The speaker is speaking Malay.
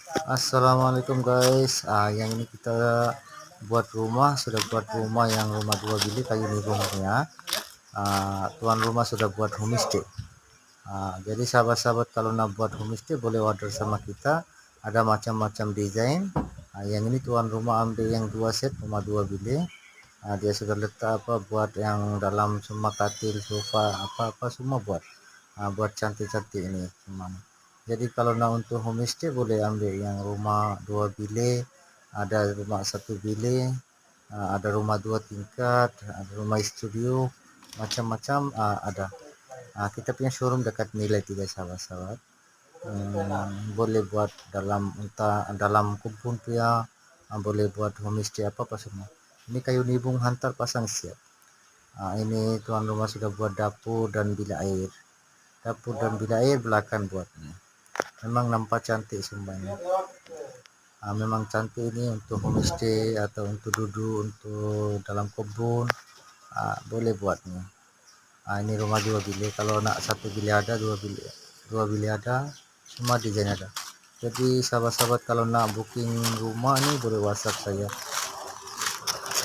Assalamualaikum guys. Yang ini kita buat rumah, sudah buat rumah yang rumah 2 bilik kayu nibungnya. Tuan rumah sudah buat homestay. Jadi sahabat-sahabat kalau nak buat homestay boleh order sama kita. Ada macam-macam desain. Yang ini tuan rumah ambil yang 2 set rumah 2 bilik. Dia sudah letak apa buat yang dalam semua katil, sofa, apa-apa semua buat. Buat cantik-cantik ini semua. Jadi kalau nak untuk homestay boleh ambil yang rumah 2 bilik, ada rumah 1 bilik, ada rumah 2 tingkat, ada rumah studio, macam-macam ada. Kita punya showroom dekat Nilai 3 sahabat-sahabat. Boleh buat dalam dalam kebun tu ya, boleh buat homestay apa semua. Ini kayu nibung hantar pasang siap. Ini tuan rumah sudah buat dapur dan bilik air. Dapur dan bilik air belakang buatnya. Memang nampak cantik semuanya. Memang cantik ini untuk homestay atau untuk duduk, untuk dalam kebun, boleh buatnya. Ini rumah 2 bilik. Kalau nak 1 bilik ada, 2 bilik ada, semua desain ada. Jadi sahabat-sahabat kalau nak booking rumah ni boleh WhatsApp saya.